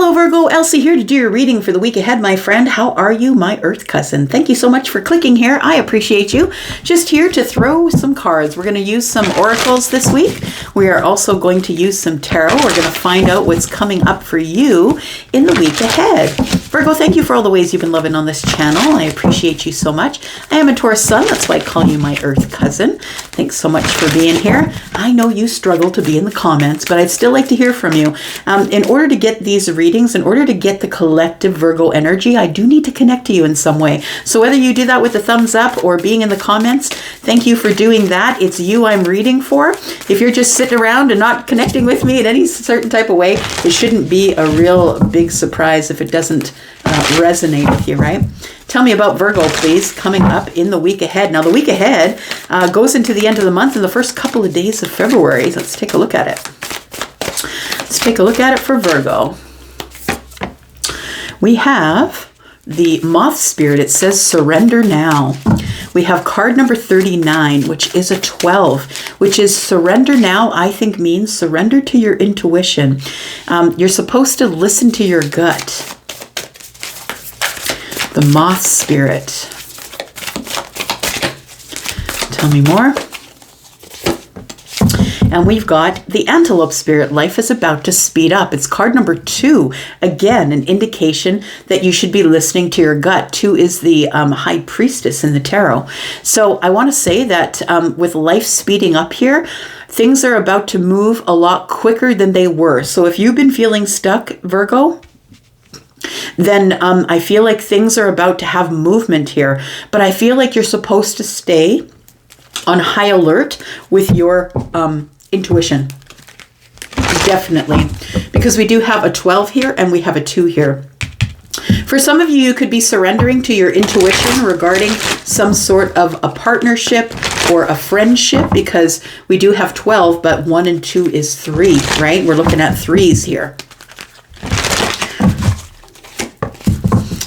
Hello Virgo, Elsie here to do your reading for the week ahead, my friend. How are you, my Earth cousin? Thank you so much for clicking here. I appreciate you. Just here to throw some cards. We're going to use some oracles this week. We are also going to use some tarot. We're going to find out what's coming up for you in the week ahead. Virgo, thank you for all the ways you've been loving on this channel. I appreciate you so much. I am a Taurus sun. That's why I call you my Earth cousin. Thanks so much for being here. I know you struggle to be in the comments, but I'd still like to hear from you. In order to get these readings, in order to get the collective Virgo energy, I do need to connect to you in some way. So whether you do that with a thumbs up or being in the comments, thank you for doing that. It's you I'm reading for. If you're just sitting around and not connecting with me in any certain type of way, it shouldn't be a real big surprise if it doesn't resonate with you, right? Tell me about Virgo, please, coming up in the week ahead. Now, the week ahead goes into the end of the month and the first couple of days of February. Let's take a look at it. Let's take a look at it for Virgo. We have the Moth Spirit. It says surrender now. We have card number 39, which is a 12, which is surrender now, I think means surrender to your intuition. You're supposed to listen to your gut. The Moth Spirit. Tell me more. And we've got the Antelope Spirit. Life is about to speed up. It's card number 2. Again, an indication that you should be listening to your gut. 2 is the High Priestess in the tarot. So I want to say that with life speeding up here, things are about to move a lot quicker than they were. So if you've been feeling stuck, Virgo, then I feel like things are about to have movement here. But I feel like you're supposed to stay on high alert with your intuition. Definitely. Because we do have a 12 here and we have a 2 here. For some of you, you could be surrendering to your intuition regarding some sort of a partnership or a friendship, because we do have 12, but 1 and 2 is 3, right? We're looking at 3s here.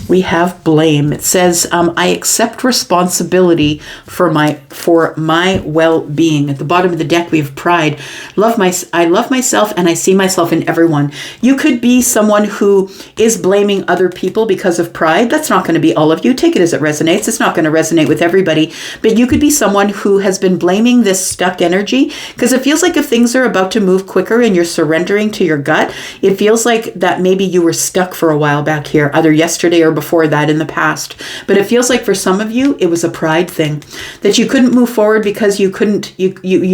We have blame. It says, I accept responsibility for my well-being. At the bottom of the deck, we have pride. I love myself and I see myself in everyone. You could be someone who is blaming other people because of pride. That's not going to be all of you. Take it as it resonates. It's not going to resonate with everybody. But you could be someone who has been blaming this stuck energy, because it feels like if things are about to move quicker and you're surrendering to your gut, it feels like that maybe you were stuck for a while back here, either yesterday or before that in the past. But it feels like for some of you, it was a pride thing, that you couldn't move forward because you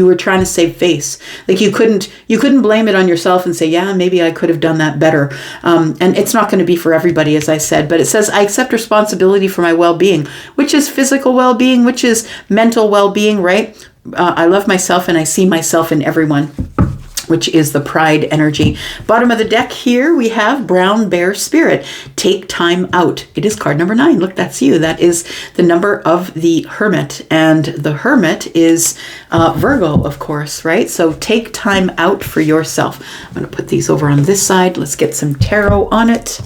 were trying to save face. Like you couldn't blame it on yourself and say, yeah, maybe I could have done that better. And it's not going to be for everybody, as I said, but it says, I accept responsibility for my well-being, which is physical well-being, which is mental well-being, right? I love myself and I see myself in everyone, which is the pride energy. Bottom of the deck here, we have Brown Bear Spirit. Take time out. It is card number 9. Look, that's you. That is the number of the Hermit. And the Hermit is Virgo, of course, right? So take time out for yourself. I'm going to put these over on this side. Let's get some tarot on it.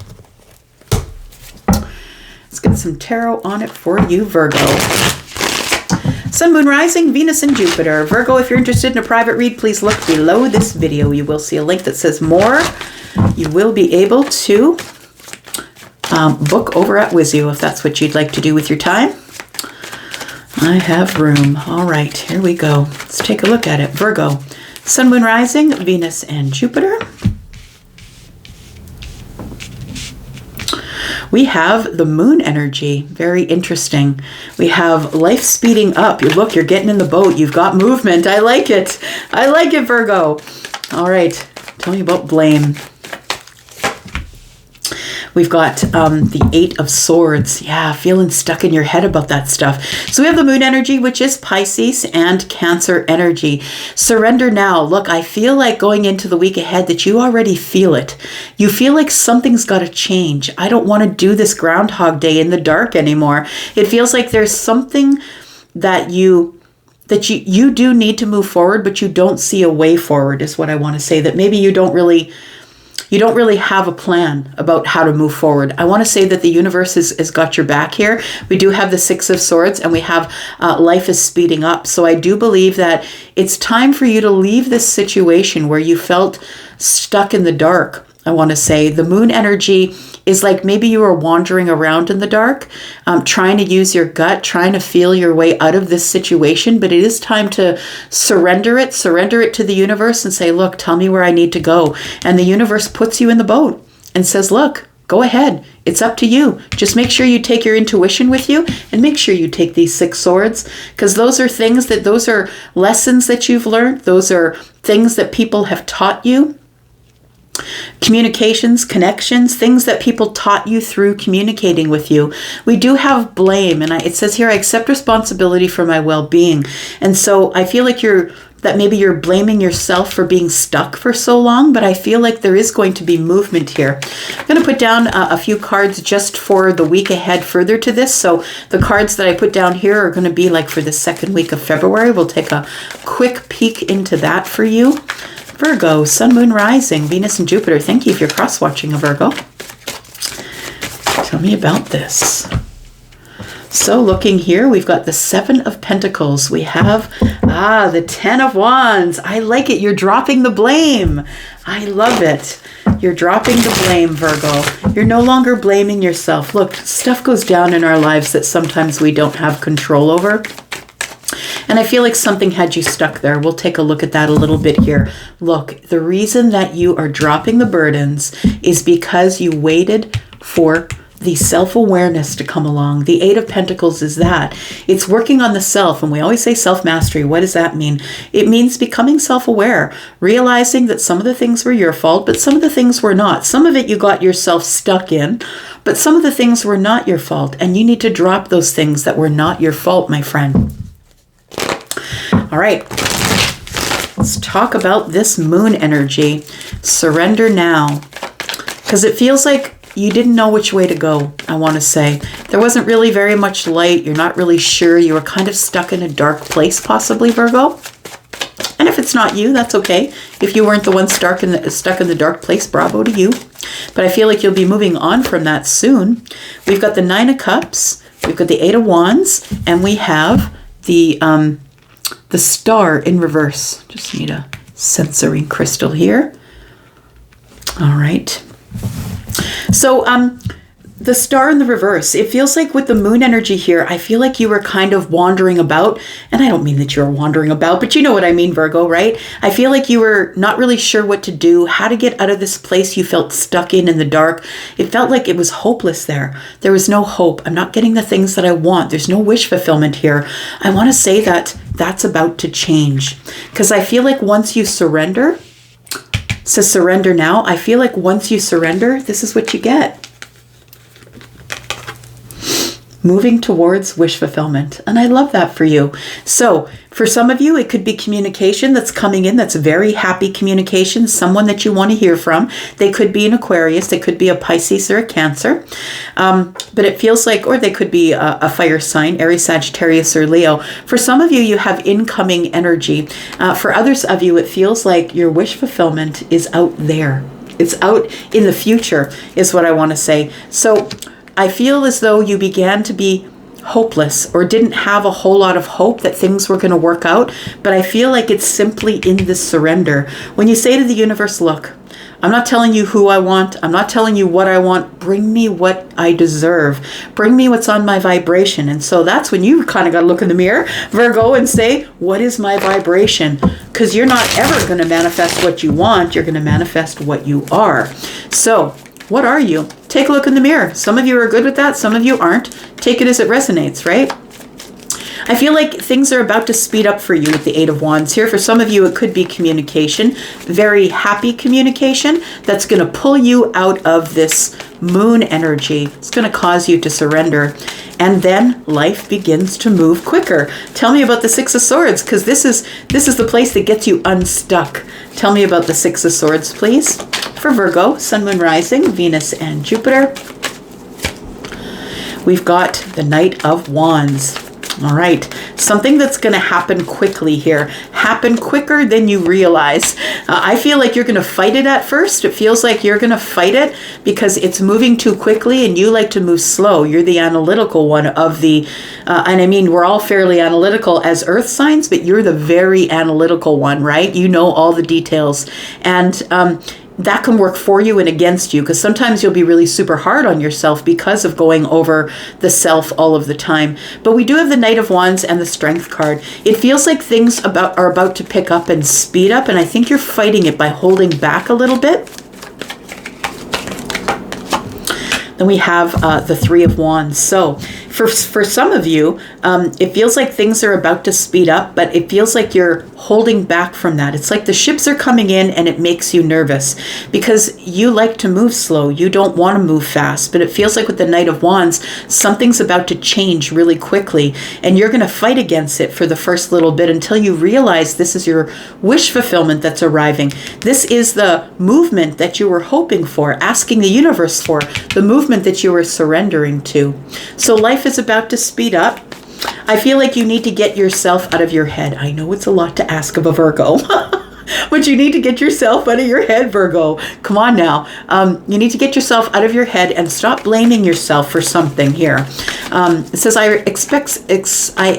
Let's get some tarot on it for you, Virgo. Sun, Moon, Rising, Venus, and Jupiter. Virgo, if you're interested in a private read, please look below this video. You will see a link that says more. You will be able to book over at Wizu if that's what you'd like to do with your time. I have room. All right, here we go. Let's take a look at it. Virgo, Sun, Moon, Rising, Venus, and Jupiter. We have the moon energy. Very interesting. We have life speeding up. Look, you're getting in the boat. You've got movement. I like it. I like it, Virgo. All right. Tell me about blame. We've got the 8 of Swords. Yeah, feeling stuck in your head about that stuff. So we have the moon energy, which is Pisces, and Cancer energy. Surrender now. Look, I feel like going into the week ahead that you already feel it. You feel like something's got to change. I don't want to do this Groundhog Day in the dark anymore. It feels like there's something that you do need to move forward, but you don't see a way forward, is what I want to say. That maybe you don't really have a plan about how to move forward. I want to say that the universe has got your back here. We do have the 6 of Swords, and we have life is speeding up. So I do believe that it's time for you to leave this situation where you felt stuck in the dark I want to say. The moon energy is like maybe you are wandering around in the dark, trying to use your gut, trying to feel your way out of this situation, but it is time to surrender it to the universe and say, look, tell me where I need to go. And the universe puts you in the boat and says, look, go ahead. It's up to you. Just make sure you take your intuition with you and make sure you take these 6 swords, because those are lessons that you've learned. Those are things that people have taught you. Communications, connections, things that people taught you through communicating with you. We do have blame, and it says here, I accept responsibility for my well-being. And so I feel like maybe you're blaming yourself for being stuck for so long, but I feel like there is going to be movement here. I'm going to put down a few cards just for the week ahead further to this. So the cards that I put down here are going to be like for the second week of February. We'll take a quick peek into that for you. Virgo, Sun, Moon, Rising, Venus, and Jupiter. Thank you if you're cross-watching a Virgo. Tell me about this. So looking here, we've got the 7 of Pentacles. We have, the 10 of Wands. I like it. You're dropping the blame. I love it. You're dropping the blame, Virgo. You're no longer blaming yourself. Look, stuff goes down in our lives that sometimes we don't have control over. And I feel like something had you stuck there. We'll take a look at that a little bit here. Look, the reason that you are dropping the burdens is because you waited for the self-awareness to come along. The 8 of Pentacles is that. It's working on the self. And we always say self-mastery. What does that mean? It means becoming self-aware, realizing that some of the things were your fault, but some of the things were not. Some of it you got yourself stuck in, but some of the things were not your fault. And you need to drop those things that were not your fault, my friend. All right, let's talk about this moon energy. Surrender now, because it feels like you didn't know which way to go, I want to say. There wasn't really very much light. You're not really sure. You were kind of stuck in a dark place, possibly, Virgo. And if it's not you, that's okay. If you weren't the one stuck in the dark place, bravo to you. But I feel like you'll be moving on from that soon. We've got the 9 of Cups. We've got the 8 of Wands. And we have the Star in reverse. Just need a sensory crystal here. All right. So the Star in the reverse, it feels like with the moon energy here, I feel like you were kind of wandering about. And I don't mean that you're wandering about, but you know what I mean, Virgo, right? I feel like you were not really sure what to do, how to get out of this place you felt stuck in the dark. It felt like it was hopeless there. There was no hope. I'm not getting the things that I want. There's no wish fulfillment here. I want to say that that's about to change, because I feel like once you surrender, so surrender now. I feel like once you surrender, this is what you get. Moving towards wish fulfillment. And I love that for you. So for some of you, it could be communication that's coming in. That's very happy communication. Someone that you want to hear from. They could be an Aquarius. They could be a Pisces or a Cancer. But it feels like, or they could be a fire sign, Aries, Sagittarius, or Leo. For some of you, you have incoming energy. For others of you, it feels like your wish fulfillment is out there. It's out in the future is what I want to say. So I feel as though you began to be hopeless or didn't have a whole lot of hope that things were going to work out. But I feel like it's simply in this surrender. When you say to the universe, look, I'm not telling you who I want. I'm not telling you what I want. Bring me what I deserve. Bring me what's on my vibration. And so that's when you kind of got to look in the mirror, Virgo, and say, what is my vibration? Because you're not ever going to manifest what you want. You're going to manifest what you are. So what are you? Take a look in the mirror. Some of you are good with that. Some of you aren't. Take it as it resonates, right? I feel like things are about to speed up for you with the 8 of Wands here. For some of you, it could be communication, very happy communication that's going to pull you out of this moon energy. It's going to cause you to surrender. And then life begins to move quicker. Tell me about the 6 of Swords, because this is the place that gets you unstuck. Tell me about the 6 of Swords, please. For Virgo, Sun, Moon, Rising, Venus, and Jupiter. We've got the Knight of Wands. All right, something that's going to happen quickly here. Happen quicker than you realize. I feel like you're going to fight it at first. It feels like you're going to fight it because it's moving too quickly and you like to move slow. You're the analytical one of the, and I mean, we're all fairly analytical as earth signs, but you're the very analytical one, right? You know all the details. And that can work for you and against you, because sometimes you'll be really super hard on yourself because of going over the self all of the time. But we do have the Knight of Wands and the Strength card. It feels like things are about to pick up and speed up, and I think you're fighting it by holding back a little bit. Then we have the Three of Wands. So for some of you, it feels like things are about to speed up, but it feels like you're holding back from that. It's like the ships are coming in and it makes you nervous because you like to move slow. You don't want to move fast, but it feels like with the Knight of Wands, something's about to change really quickly, and you're going to fight against it for the first little bit until you realize this is your wish fulfillment that's arriving. This is the movement that you were hoping for, asking the universe for, the movement that you were surrendering to. So life is about to speed up. I feel like you need to get yourself out of your head. I know it's a lot to ask of a Virgo, but you need to get yourself out of your head, Virgo. Come on now. You need to get yourself out of your head and stop blaming yourself for something here. It says, I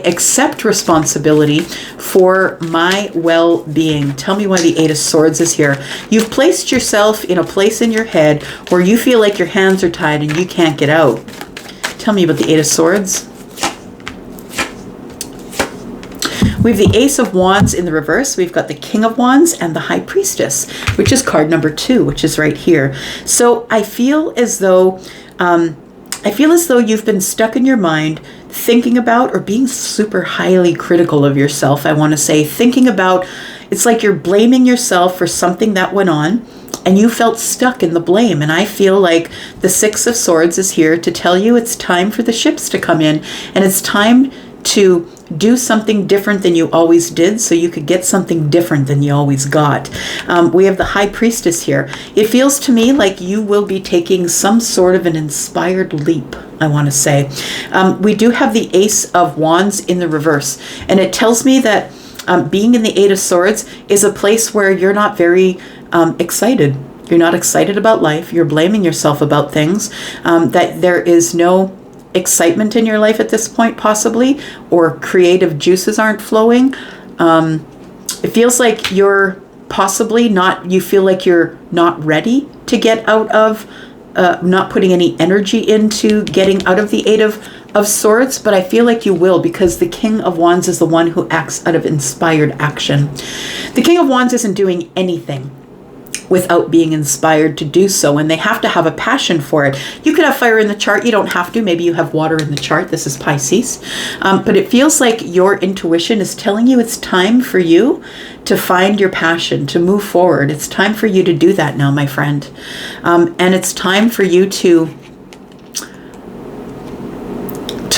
accept responsibility for my well-being. Tell me why the Eight of Swords is here. You've placed yourself in a place in your head where you feel like your hands are tied and you can't get out. Tell me about the Eight of Swords. We have the Ace of Wands in the reverse. We've got the King of Wands and the High Priestess, which is card number 2, which is right here. So I feel as though you've been stuck in your mind thinking about or being super highly critical of yourself. I want to say thinking about, it's like you're blaming yourself for something that went on, and you felt stuck in the blame. And I feel like the Six of Swords is here to tell you it's time for the ships to come in, and it's time to do something different than you always did so you could get something different than you always got. We have the High Priestess here. It feels to me like you will be taking some sort of an inspired leap, I want to say. We do have the Ace of Wands in the reverse, and it tells me that being in the Eight of Swords is a place where you're not very excited. You're not excited about life. You're blaming yourself about things, that there is no excitement in your life at this point, possibly, or creative juices aren't flowing. It feels like you're possibly not, you feel like you're not ready to get out of, not putting any energy into getting out of the Eight of Swords, but I feel like you will, because the King of Wands is the one who acts out of inspired action. The King of Wands isn't doing anything without being inspired to do so, and they have to have a passion for it. You could have fire in the chart, you don't have to. Maybe you have water in the chart. This is Pisces. But it feels like your intuition is telling you it's time for you to find your passion, to move forward. It's time for you to do that now, my friend. And it's time for you to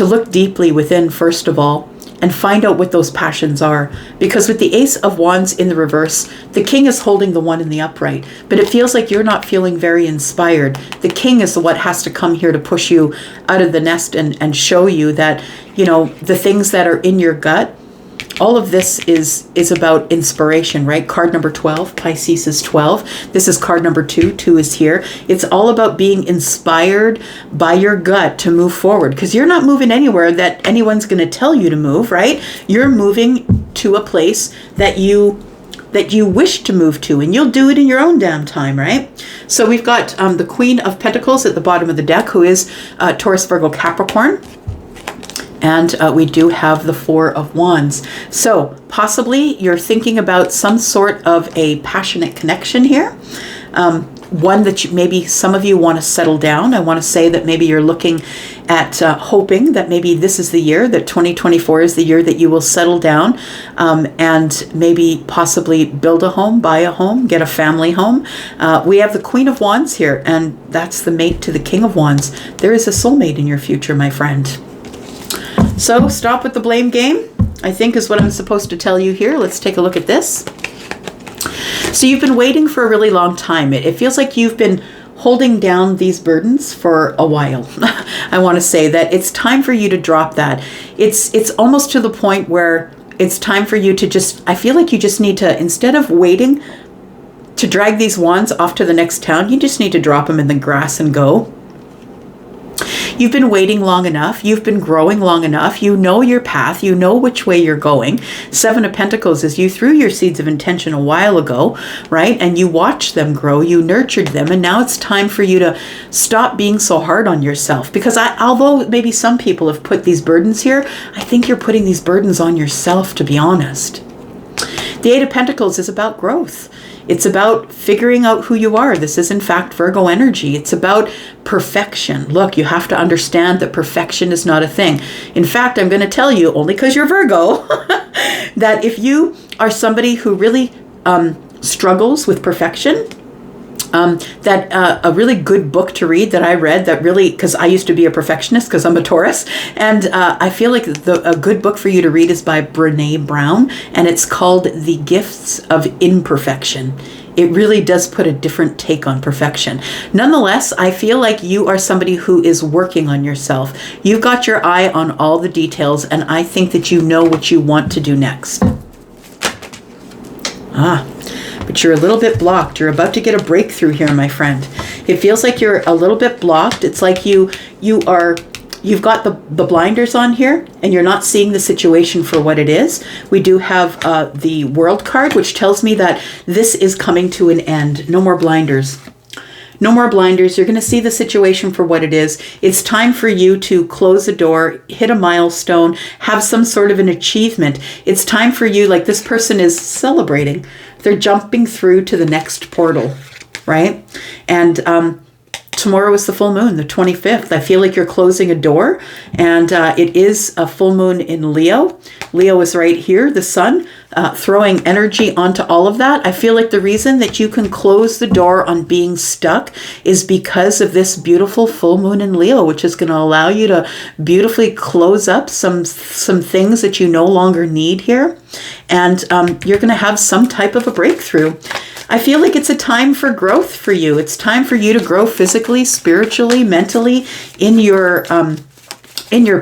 look deeply within, first of all, and find out what those passions are. Because with the Ace of Wands in the reverse, the King is holding the one in the upright, but it feels like you're not feeling very inspired. The King is what has to come here to push you out of the nest and show you that, you know, the things that are in your gut, all of this is about inspiration, right? Card number 12, Pisces is 12. This is card number 2. 2 is here. It's all about being inspired by your gut to move forward, because you're not moving anywhere that anyone's going to tell you to move, right? You're moving to a place that you wish to move to, and you'll do it in your own damn time, right? So we've got the Queen of Pentacles at the bottom of the deck, who is Taurus, Virgo, Capricorn. And we do have the Four of Wands. So possibly you're thinking about some sort of a passionate connection here. One that maybe some of you want to settle down. I want to say that maybe you're looking at hoping that maybe this is the year, that 2024 is the year that you will settle down, and maybe possibly build a home, buy a home, get a family home. We have the Queen of Wands here, and that's the mate to the King of Wands. There is a soulmate in your future, my friend. So stop with the blame game, I think, is what I'm supposed to tell you here. Let's take a look at this. So you've been waiting for a really long time. It feels like you've been holding down these burdens for a while. I want to say that it's time for you to drop that. It's almost to the point where it's time for you to just, I feel like you just need to, instead of waiting to drag these wands off to the next town, you just need to drop them in the grass and go. You've been waiting long enough. You've been growing long enough. You know your path. You know which way you're going. Seven of Pentacles is you threw your seeds of intention a while ago, right? And you watched them grow. You nurtured them. And now it's time for you to stop being so hard on yourself. Because although maybe some people have put these burdens here, I think you're putting these burdens on yourself, to be honest. The Eight of Pentacles is about growth. It's about figuring out who you are. This is, in fact, Virgo energy. It's about perfection. Look, you have to understand that perfection is not a thing. In fact, I'm going to tell you, only because you're Virgo, that if you are somebody who really struggles with perfection, that a really good book to read that I read that really, because I used to be a perfectionist because I'm a Taurus, and I feel like a good book for you to read is by Brené Brown, and it's called The Gifts of Imperfection. It really does put a different take on perfection. Nonetheless, I feel like you are somebody who is working on yourself. You've got your eye on all the details, and I think that you know what you want to do next. But you're a little bit blocked. You're about to get a breakthrough here, my friend. It feels like you're a little bit blocked. It's like you've got the blinders on here and you're not seeing the situation for what it is. We do have the World card, which tells me that this is coming to an end. No more blinders. No more blinders. You're going to see the situation for what it is. It's time for you to close a door, hit a milestone, have some sort of an achievement. It's time for you, like this person is celebrating. They're jumping through to the next portal, right? And tomorrow is the full moon, the 25th. I feel like you're closing a door, and it is a full moon in Leo. Leo is right here, the sun, throwing energy onto all of that. I feel like the reason that you can close the door on being stuck is because of this beautiful full moon in Leo, which is going to allow you to beautifully close up some things that you no longer need here. And you're going to have some type of a breakthrough. I feel like it's a time for growth for you. It's time for you to grow physically, spiritually, mentally in your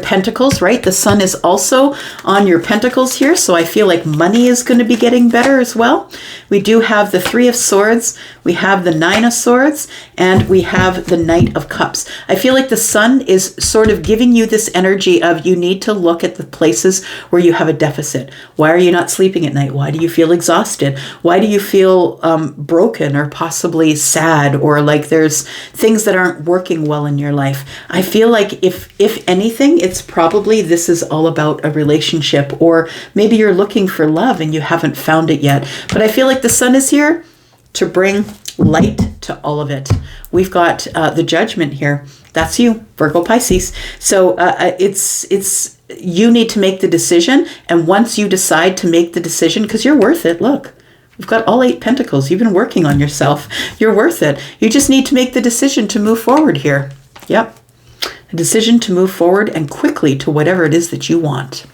pentacles, right? The sun is also on your pentacles here, so I feel like money is going to be getting better as well. We do have the Three of Swords, we have the Nine of Swords, and we have the Knight of Cups. I feel like the sun is sort of giving you this energy of you need to look at the places where you have a deficit. Why are you not sleeping at night? Why do you feel exhausted? Why do you feel broken or possibly sad, or like there's things that aren't working well in your life? I feel like if anything, it's probably this is all about a relationship, or maybe you're looking for love and you haven't found it yet. But I feel like the sun is here to bring light to all of it. We've got the Judgment here. That's you, Virgo Pisces. So it's you need to make the decision. And once you decide to make the decision, because you're worth it, look. We've got all 8 pentacles. You've been working on yourself. You're worth it. You just need to make the decision to move forward here. Yep. A decision to move forward and quickly to whatever it is that you want.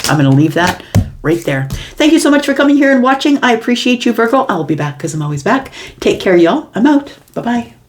I'm going to leave that right there. Thank you so much for coming here and watching. I appreciate you, Virgo. I'll be back because I'm always back. Take care, y'all. I'm out. Bye-bye.